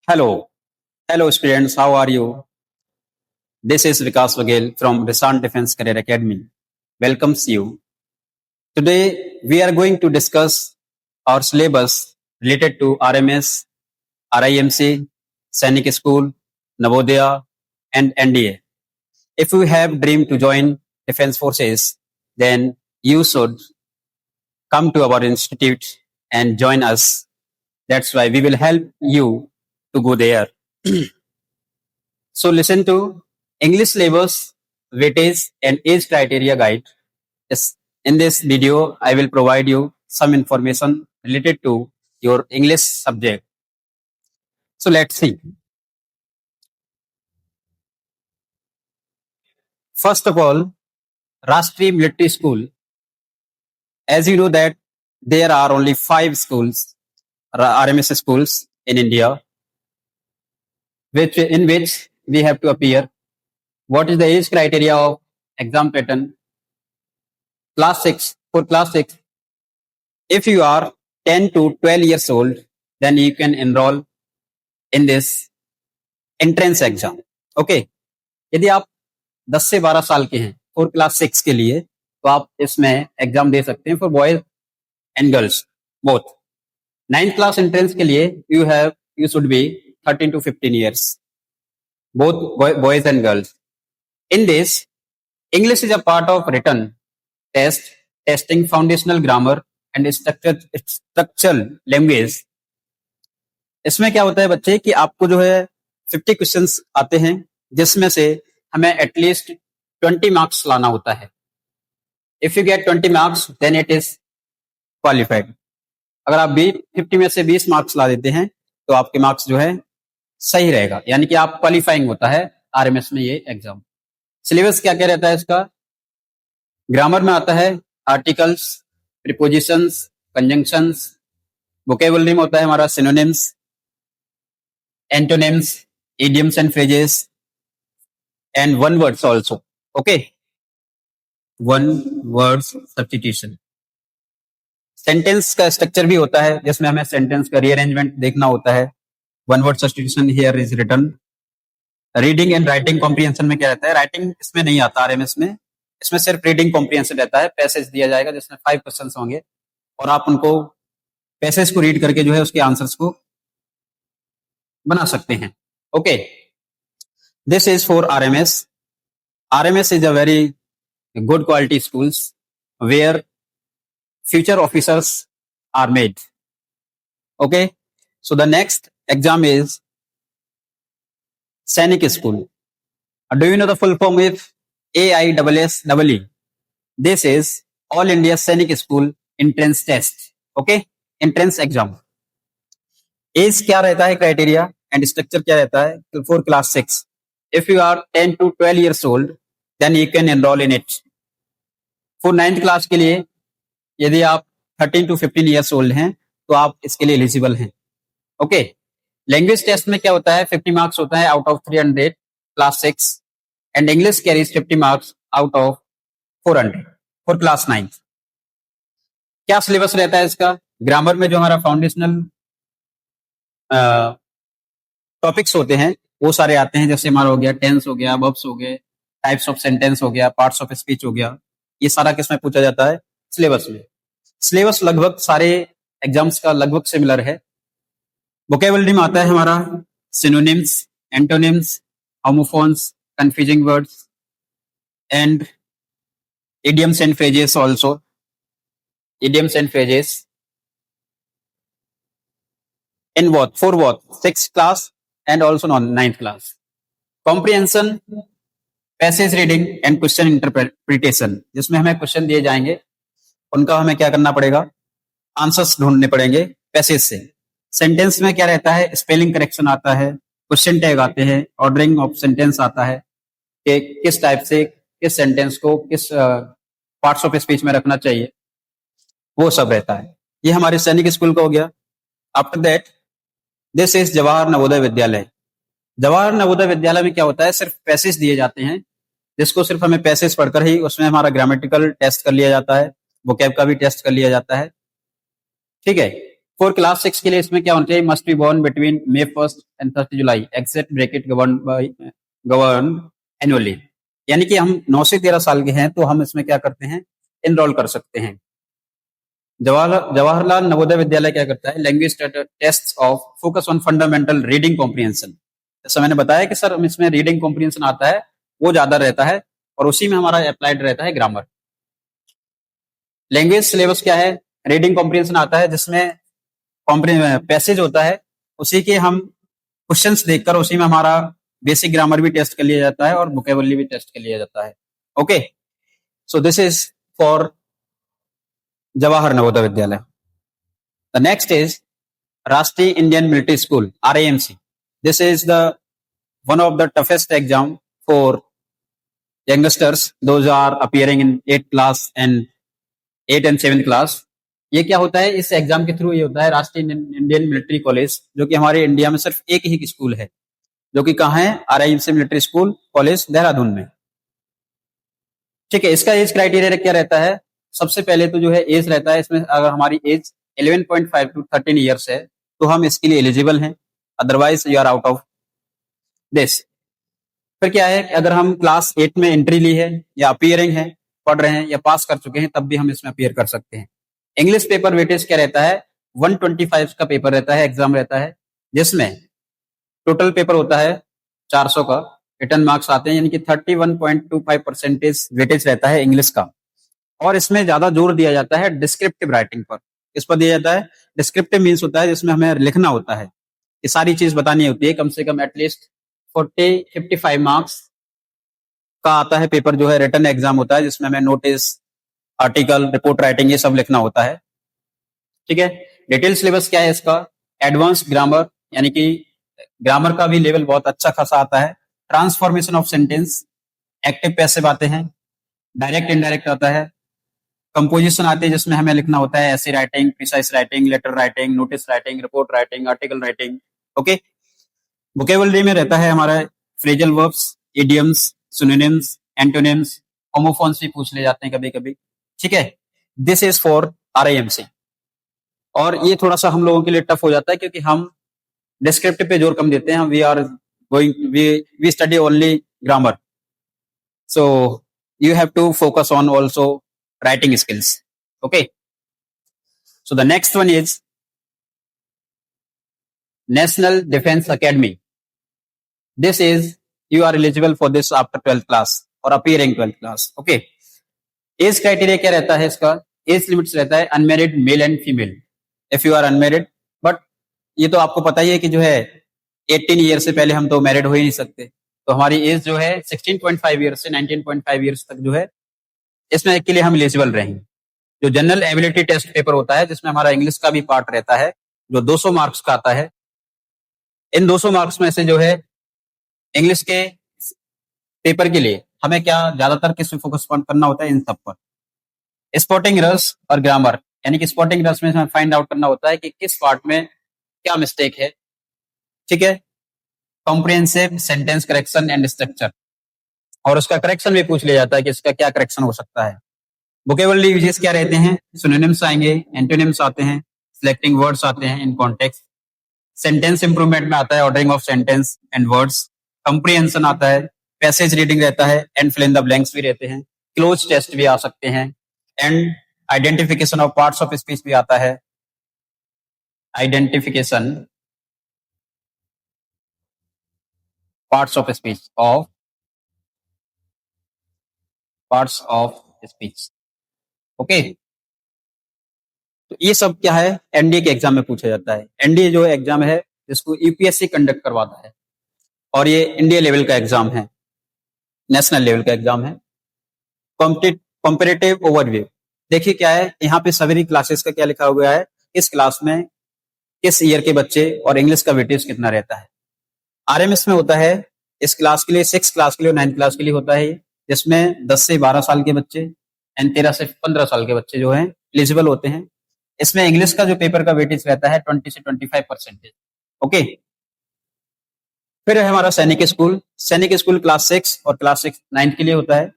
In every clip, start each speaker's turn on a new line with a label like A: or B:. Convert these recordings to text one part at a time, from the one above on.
A: Hello, hello students, how are you? This is Vikas Vagel from Risant Defense Career Academy. Welcomes you. Today we are going to discuss our syllabus related to RMS, RIMC, Sainik School, Navodaya and NDA. If you have dream to join Defense Forces, then you should come to our institute and join us. That's why we will help you to go there. So listen to English syllabus, weightage and age criteria guide. In this video, I will provide you some information related to your English subject. So let's see. First of all, Rashtriya Military School. As you know that there are only 5 schools, RMS schools in India, in which we have to appear. What is the age criteria of exam pattern? Class 6, for class 6, if you are 10 to 12 years old, then you can enroll in this entrance exam. Okay. यदि आप 10 से 12 साल के हैं for class 6 के लिए, तो आप इसमें एग्जाम दे सकते हैं for boys and girls both. 9th class entrance के लिए you should be 13 to 15 years, both boys and girls. In this, English is a part of written test, testing foundational grammar and structural language. इसमें क्या होता है बच्चे कि आपको जो है 50 क्वेश्चंस आते हैं, जिसमें से हमें एटलीस्ट 20 मार्क्स लाना होता है. If you get 20 marks then it is qualified. अगर आप 50 में से 20 मार्क्स ला देते हैं तो आपके मार्क्स जो है सही रहेगा, यानी कि आप क्वालिफाइंग होता है आरएमएस में ये एग्जाम. सिलेबस क्या क्या रहता है इसका? ग्रामर में आता है आर्टिकल्स, प्रीपोजिशंस, कंजंक्शंस. वोकेबुलरी में होता है हमारा synonyms, antonyms, idioms and phrases and one words also. Okay, one words substitution. Sentence का स्ट्रक्चर भी होता है, जिसमें हमें सेंटेंस का रीअरेंजमेंट देखना होता है. One word substitution here is written. Reading and writing comprehension में क्या रहता है? राइटिंग इसमें नहीं आता आरएमएस में, इसमें सिर्फ रीडिंग कॉम्प्रिहेंशन रहता है. पैसेज दिया जाएगा जिसमें 5 क्वेश्चंस होंगे और आप उनको पैसेज को रीड करके जो है उसके आंसर्स को बना सकते हैं. Okay, this is for RMS. RMS is a very good quality schools where future officers are made. Okay, so the next exam is Sainik School. Do you know the full form of AISSEE? This is All India Sainik School Entrance Test. Okay, entrance exam. Age क्या रहता है criteria and structure क्या रहता है for class 6? If you are 10 to 12 years old, then you can enroll in it. For 9th class के लिए यदि आप 13 to 15 years old हैं तो आप इसके लिए एलिजिबल हैं. ओके, लैंग्वेज टेस्ट में क्या होता है? 50 मार्क्स होता है out of 300 class 6 and English carries 50 marks out of 400 for class 9th. क्या सिलेबस रहता है इसका? ग्रामर में जो हमारा फाउंडेशनल टॉपिक्स होते हैं वो सारे आते हैं, जैसे हमारा हो गया टेंस हो गया, वर्ब्स हो गए, टाइप्स ऑफ सेंटेंस हो गया, पार्ट्स ऑफ स्पीच हो गया. ये सारा किसमें पूछा जाता है? सिलेबस में. सिलेबस लगभग सारे एग्जाम्स का लगभग सिमिलर है. वोकेबुलरी में आता है हमारा synonyms, antonyms, homophones, confusing words and idioms and phrases also. Idioms and phrases in what? For what? 6th class and also 9th class. Comprehension, passage reading and question interpretation, जिसमें हमें question दिए जाएंगे, उनका हमें क्या करना पड़ेगा? आंसर्स ढूंढने पड़ेंगे पैसेज से. सेंटेंस में क्या रहता है? स्पेलिंग करेक्शन आता है, क्वेश्चन टैग आते हैं, ऑर्डरिंग ऑफ सेंटेंस आता है कि किस टाइप से किस सेंटेंस को किस पार्ट्स ऑफ स्पीच में रखना चाहिए, वो सब रहता है. ये हमारे सैनिक स्कूल का हो गया. After that this is Jawahar Navodaya Vidyalaya. Jawahar Navodaya Vidyalaya में क्या होता है? सिर्फ पैसेज दिए जाते हैं, जिसको सिर्फ हमें पैसेज पढ़कर ही उसमें हमारा ग्रामेटिकल टेस्ट कर लिया जाता है, वोकैब का भी टेस्ट कर लिया जाता है. ठीक है, फॉर क्लास 6 के लिए इसमें क्या होना चाहिए, must be born between May 1st and 30 July except bracket govern annually. यानी कि हम 9 से 13 साल के हैं तो हम इसमें क्या करते हैं, एनरोल कर सकते हैं। जवाहरलाल नवोदय विद्यालय क्या करता है, language test of focus on fundamental reading comprehension. जैसा मैंने बताया कि सर हम इसमें रीडिंग कॉम्प्रिहेंशन आता है वो ज्यादा रहता है और उसी में हमारा अप्लाइड रहता है ग्रामर। लैंग्वेज सिलेबस क्या है, रीडिंग कॉम्प्रिहेंशन आता है जिसमें पैसेज होता है, उसी के हम क्वेश्चंस देखकर उसी में हमारा बेसिक ग्रामर भी टेस्ट कर लिया जाता है और वोकेबुलरी भी टेस्ट कर लिया जाता है। Okay, so this is for Jawahar Navodaya Vidyalaya. The next is राष्ट्रीय Indian military school RIMC. This is the one of the toughest exam for youngsters, those are appearing in 8th class and 8th and 7th class. ये क्या होता है, इस exam के through ये होता है राष्ट्रीय इंडियन मिलिट्री कॉलेज, जो कि हमारे इंडिया में सिर्फ एक ही स्कूल है, जो कि कहाँ है, RIMC military school college Dehradun में। ठीक है, इसका एज क्राइटेरिया क्या रहता है, सबसे पहले तो जो है एज रहता है इसमें, अगर हमारी एज 11.5 to 13 ईयर्स है तो हम इसके लिए एलिजिबल हैं, otherwise you are out of this. फिर क्या है, अगर हम क्लास 8 में एंट्री ली है या अपीयरिंग है, पढ़ रहे हैं या पास कर चुके हैं, तब भी हम इसमें अपीयर कर सकते हैं। इंग्लिश पेपर वेटेज क्या रहता है, 125 का पेपर रहता है, एग्जाम रहता है, जिसमें टोटल पेपर होता है 400 का, रिटर्न मार्क्स आते हैं, यानी कि 31.25% वेटेज रहता है इंग्लिश का। और इसमें ज्यादा जोर दिया जाता है डिस्क्रिप्टिव राइटिंग पर। इस पर दिया जाता है, डिस्क्रिप्टिव मीन्स होता है जिसमें हमें लिखना होता है, ये सारी चीज बतानी होती है, कम से कम एटलीस्ट 55 मार्क्स का आता है पेपर, जो है रिटर्न एग्जाम होता है, जिसमें हमें नोटिस, आर्टिकल, रिपोर्ट राइटिंग ये सब लिखना होता है। ठीक है, डिटेल सिलेबस क्या है इसका, एडवांस ग्रामर, यानी कि ग्रामर का भी लेवल बहुत अच्छा खासा आता है, transformation of sentence, active passive आते हैं, डायरेक्ट इनडायरेक्ट आता है, कंपोजिशन आते हैं जिसमें हमें लिखना होता है ऐसे writing, precise writing, letter writing, notice writing, report writing, article writing. Okay, vocabulary में रहता है हमारा phrasal verbs, idioms, synonyms, antonyms, homophones भी पूछ ले जाते हैं कभी कभी। ठीक है, दिस इज फॉर RIMC। और ये थोड़ा सा हम लोगों के लिए टफ हो जाता है क्योंकि हम डिस्क्रिप्टिव पे जोर कम देते हैं, we are going we study only grammar, so you have to focus on also writing skills. Okay, so the next one is National Defense Academy. This is, you are eligible for this after 12th class or appearing 12th class. Okay, age criteria क्या रहता है इसका, age limits रहता है unmarried male and female, if you are unmarried, but ये तो आपको पता ही है कि जो है 18 ईयर से पहले हम तो मैरिड हो ही नहीं सकते, तो हमारी एज जो है 16.5 ईयर से 19.5 ईयर्स तक जो है इसमें के लिए हम एलिजिबल रहेंगे। जो जनरल एबिलिटी टेस्ट पेपर होता है जिसमें हमारा इंग्लिश का भी पार्ट रहता है, जो 200 मार्क्स का आता है, इन 200 मार्क्स में से जो है इंग्लिश के पेपर के लिए हमें क्या ज्यादातर किस पे फोकस करना होता है, इन सब पर, स्पॉटिंग रस और ग्रामर, यानी कि स्पॉटिंग रस में हमें फाइंड आउट करना होता है कि किस पार्ट में क्या मिस्टेक है। ठीक है, comprehensive sentence correction and structure, और उसका करेक्शन भी पूछ लिया जाता है कि इसका क्या करेक्शन हो सकता है। वोकेबुलरी यूजेस क्या रहते हैं, सिनोनिम्स आएंगे, एंटोनिम्स आते हैं, सिलेक्टिंग वर्ड्स आते हैं इन कॉन्टेक्स्ट, सेंटेंस इंप्रूवमेंट में आता है ordering of sentence and words, comprehension आता है, पैसेज रीडिंग रहता है, and fill in the blanks भी रहते हैं, क्लोज टेस्ट भी आ सकते हैं, and identification of parts of speech भी आता है, identification parts of speech of parts of speech. Okay, तो ये सब क्या है, एनडीए के एग्जाम में पूछा जाता है। एनडीए जो एग्जाम है जिसको यूपीएससी कंडक्ट करवाता है, और ये इंडिया लेवल का एग्जाम है, नेशनल लेवल का एग्जाम है। कॉम्पिटिटिव ओवरव्यू, देखिए क्या है यहाँ पे सभी क्लासेस का क्या लिखा हुआ है, इस क्लास में किस ईयर के बच्चे और इंग्लिश का वेटेज कितना रहता है। आरएमएस में होता है इस क्लास के लिए, 6 क्लास के लिए और 9 क्लास के लिए होता है, जिसमें 10 से 12 साल के बच्चे एंड 13 से 15 साल के बच्चे जो हैं एलिजिबल होते हैं। इसमें इंग्लिश का जो पेपर का वेटेज रहता है 20 से 25%। ओके, फिर है हमारा सैनिक स्कूल। सैनिक स्कूल क्लास 6 और क्लास 6 9 के लिए होता है,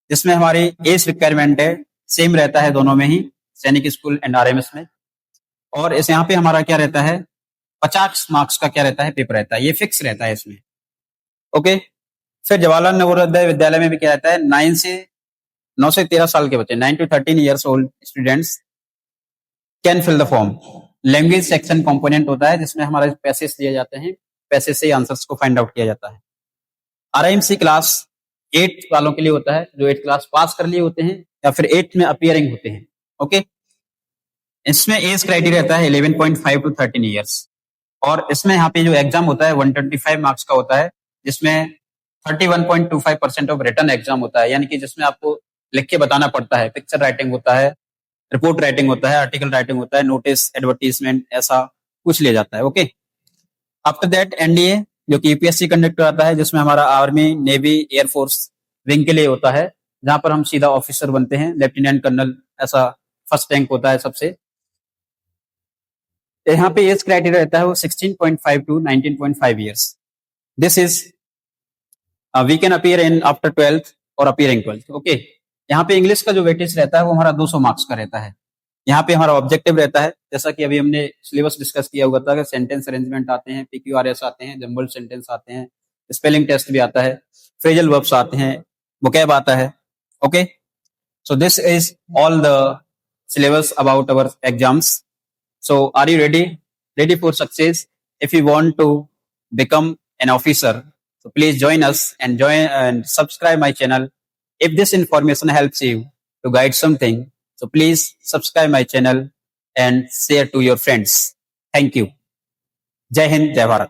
A: जिसमें हमारी एज रिक्वायरमेंट है सेम रहता है दोनों में ही, सैनिक स्कूल एंड आरएमएस में। और इस यहाँ पे हमारा क्या रहता है, 50 मार्क्स का क्या रहता है, पेपर रहता है, ये फिक्स रहता है इसमें। ओके। फिर जवाहरलाल नवोदय विद्यालय में भी क्या रहता है, 9 से 13 साल के बच्चे, 9 to 13 years old students can fill the form. Language section component होता है जिसमें हमारे पैसेज दिए जाते हैं, पैसेज से आंसर्स को फाइंड आउट किया जाता है। आरआईएमसी क्लास 8 वालों के लिए होता है, जो 8 क्लास पास कर लिए होते हैं या फिर 8 में अपियरिंग होते हैं। ओके। इसमें एज क्राइटेरिया रहता है 11.5 to 13 ईयर्स। और इसमें यहाँ पे जो एग्जाम होता है 125 मार्क्स का होता है, जिसमें 31.25% ऑफ रिटन एग्जाम होता है, यानी कि जिसमें आपको लिख के बताना पड़ता है, पिक्चर राइटिंग होता है, रिपोर्ट राइटिंग होता है, आर्टिकल राइटिंग होता है, नोटिस, एडवर्टीजमेंट, ऐसा कुछ लिया जाता है। ओके। आफ्टर दैट एनडीए जो कि यूपीएससी कंडक्ट कराता है, जिसमें हमारा आर्मी, नेवी, एयरफोर्स विंग के लिए होता है, जहां पर हम सीधा ऑफिसर बनते हैं, लेफ्टिनेंट कर्नल, ऐसा फर्स्ट रैंक होता है सबसे। यहाँ पे एज क्राइटेरिया रहता है वो 16.5 to 19.5 years. This is we can appear in after 12th और अपीयरिंग 12th। ओके। यहाँ पे इंग्लिश का जो वेटेज रहता है वो हमारा 200 मार्क्स का रहता है। यहाँ पे हमारा ऑब्जेक्टिव रहता है, जैसा कि अभी हमने सिलेबस डिस्कस किया हुआ था, कि सेंटेंस अरेंजमेंट आते हैं, पीक्यूआरएस आते हैं, जंबल सेंटेंस आते हैं, स्पेलिंग टेस्ट भी आता है, फ्रेजल वर्ब्स आते हैं, वोकैब आता है। Okay. So this is all the syllabus about our exams. So are you ready? Ready for success? If you want to become an officer, so please join us and join and subscribe my channel. If this information helps you to guide something, so please subscribe my channel and share to your friends. Thank you. Jai Hind, Jai Bharat.